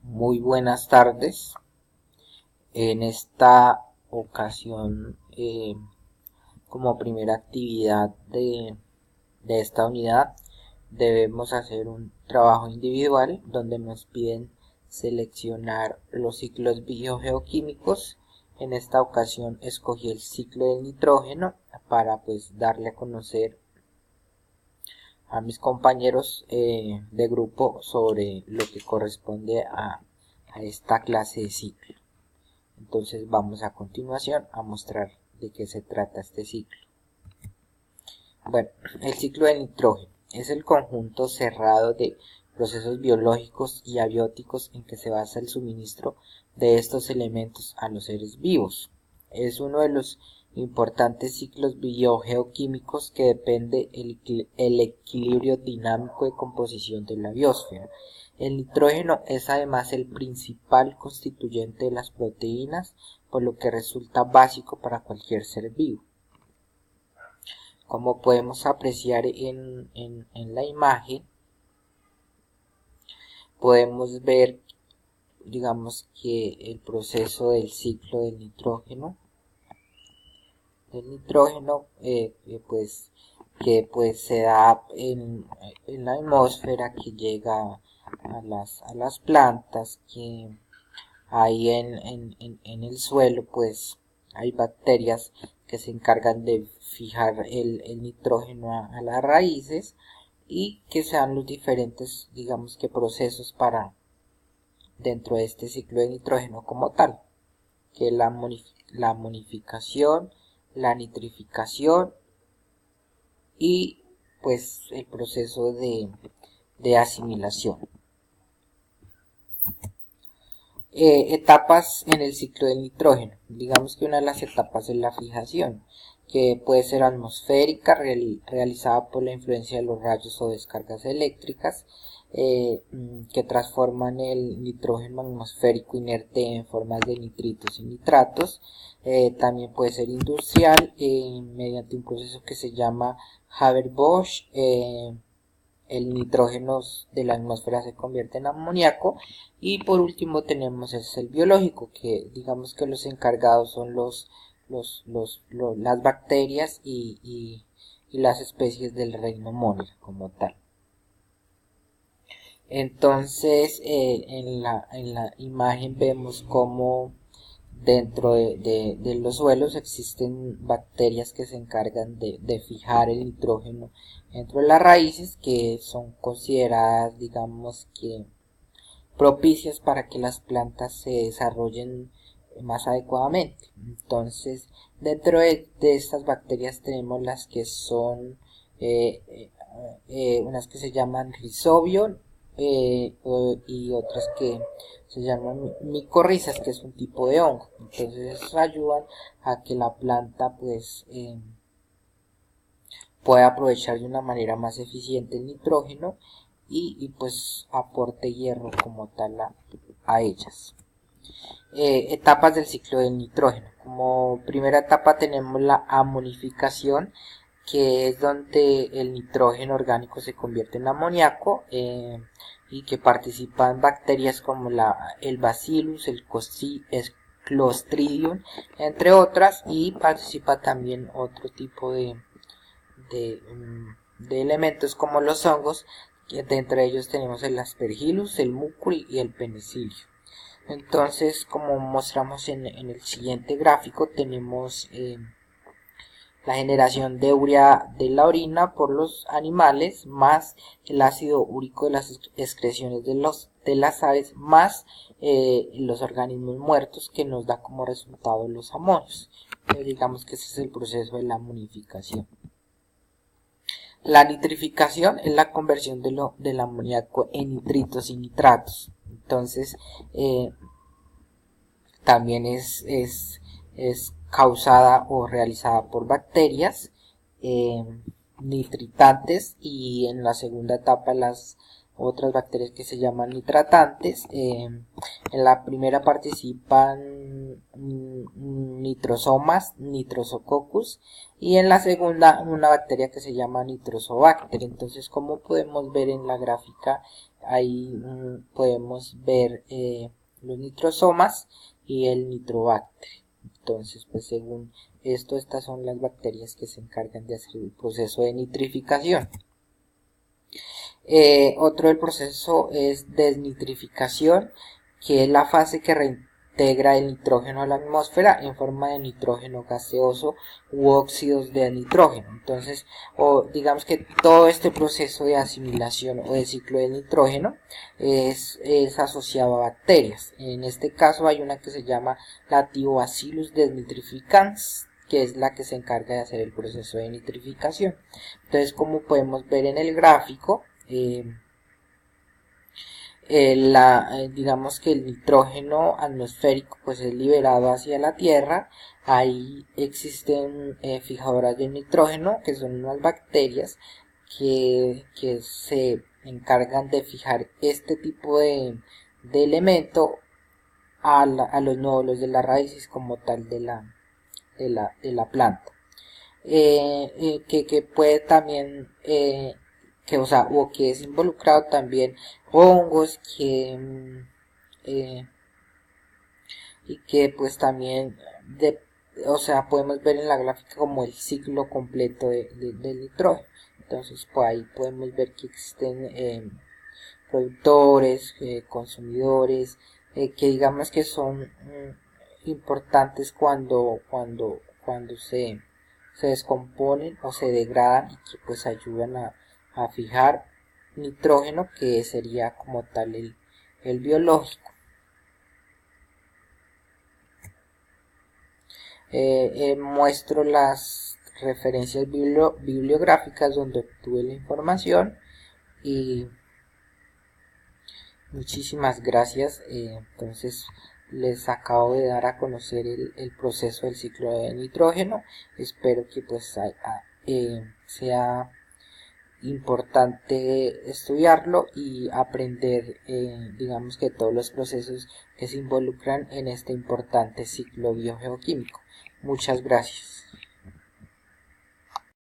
Muy buenas tardes. En esta ocasión, como primera actividad de esta unidad, debemos hacer un trabajo individual donde nos piden seleccionar los ciclos biogeoquímicos. En esta ocasión escogí el ciclo del nitrógeno para darle a conocer a mis compañeros de grupo sobre lo que corresponde a esta clase de ciclo. Entonces vamos a continuación a mostrar de qué se trata este ciclo. Bueno, el ciclo del nitrógeno es el conjunto cerrado de procesos biológicos y abióticos en que se basa el suministro de estos elementos a los seres vivos. Es uno de los importantes ciclos biogeoquímicos que depende el equilibrio dinámico de composición de la biosfera. El nitrógeno es además el principal constituyente de las proteínas, por lo que resulta básico para cualquier ser vivo. Como podemos apreciar en la imagen, podemos ver, digamos, que el proceso del ciclo del nitrógeno se da en la atmósfera, que llega a las plantas, que ahí en el suelo hay bacterias que se encargan de fijar el nitrógeno a las raíces, y que se dan los diferentes, digamos, que procesos para dentro de este ciclo de nitrógeno como tal, que es la amonificación, la nitrificación y el proceso de asimilación. Etapas en el ciclo del nitrógeno. Digamos que una de las etapas es la fijación, que puede ser atmosférica, realizada por la influencia de los rayos o descargas eléctricas, que transforman el nitrógeno atmosférico inerte en formas de nitritos y nitratos. También puede ser industrial, mediante un proceso que se llama Haber-Bosch. El nitrógeno de la atmósfera se convierte en amoníaco. Y por último tenemos el biológico, que digamos que los encargados son las bacterias y las especies del reino Monera como tal. Entonces en la imagen vemos cómo dentro de los suelos existen bacterias que se encargan de fijar el nitrógeno dentro de las raíces, que son consideradas, digamos, que propicias para que las plantas se desarrollen más adecuadamente. Entonces, dentro de estas bacterias tenemos las que son unas que se llaman Rhizobium, y otras que se llaman micorrizas, que es un tipo de hongo. Entonces ayudan a que la planta pueda aprovechar de una manera más eficiente el nitrógeno y aporte hierro como tal a ellas. Etapas del ciclo del nitrógeno. Como primera etapa tenemos la amonificación, que es donde el nitrógeno orgánico se convierte en amoníaco, y que participan bacterias como el Bacillus, el Clostridium, entre otras, y participa también otro tipo de elementos como los hongos, que entre ellos tenemos el Aspergillus, el Mucuri y el Penicillium. Entonces, como mostramos en el siguiente gráfico, tenemos la generación de urea de la orina por los animales, más el ácido úrico de las excreciones de las aves, más los organismos muertos, que nos da como resultado los amonios. Entonces, digamos que ese es el proceso de la amonificación. La nitrificación es la conversión del amoníaco en nitritos y nitratos. Entonces, también es causada o realizada por bacterias nitritantes, y en la segunda etapa las otras bacterias que se llaman nitratantes. En la primera participan nitrosomas, nitrosococcus, y en la segunda una bacteria que se llama nitrosobacter. Entonces, como podemos ver en la gráfica, ahí podemos ver los nitrosomas y el nitrobacter. Entonces, pues según esto, estas son las bacterias que se encargan de hacer el proceso de nitrificación. Otro del proceso es desnitrificación, que es la fase que reintegra el nitrógeno a la atmósfera en forma de nitrógeno gaseoso u óxidos de nitrógeno. Entonces, digamos que todo este proceso de asimilación o de ciclo del nitrógeno es asociado a bacterias. En este caso hay una que se llama Lactobacillus desnitrificans, que es la que se encarga de hacer el proceso de nitrificación. Entonces, como podemos ver en el gráfico, digamos que el nitrógeno atmosférico pues es liberado hacia la Tierra. Ahí existen fijadoras de nitrógeno, que son unas bacterias que se encargan de fijar este tipo de elemento a los nódulos de las raíces como tal de la planta. Que puede también o que es involucrado también hongos y que pues también podemos ver en la gráfica como el ciclo completo del nitrógeno. Entonces pues ahí podemos ver que existen productores, consumidores, que digamos que son importantes cuando se descomponen o se degradan y que pues ayudan a fijar nitrógeno, que sería como tal el biológico. Muestro las referencias bibliográficas donde obtuve la información y muchísimas gracias. Entonces les acabo de dar a conocer el proceso del ciclo de nitrógeno. Espero que pues sea importante estudiarlo y aprender digamos que todos los procesos que se involucran en este importante ciclo biogeoquímico. Muchas gracias.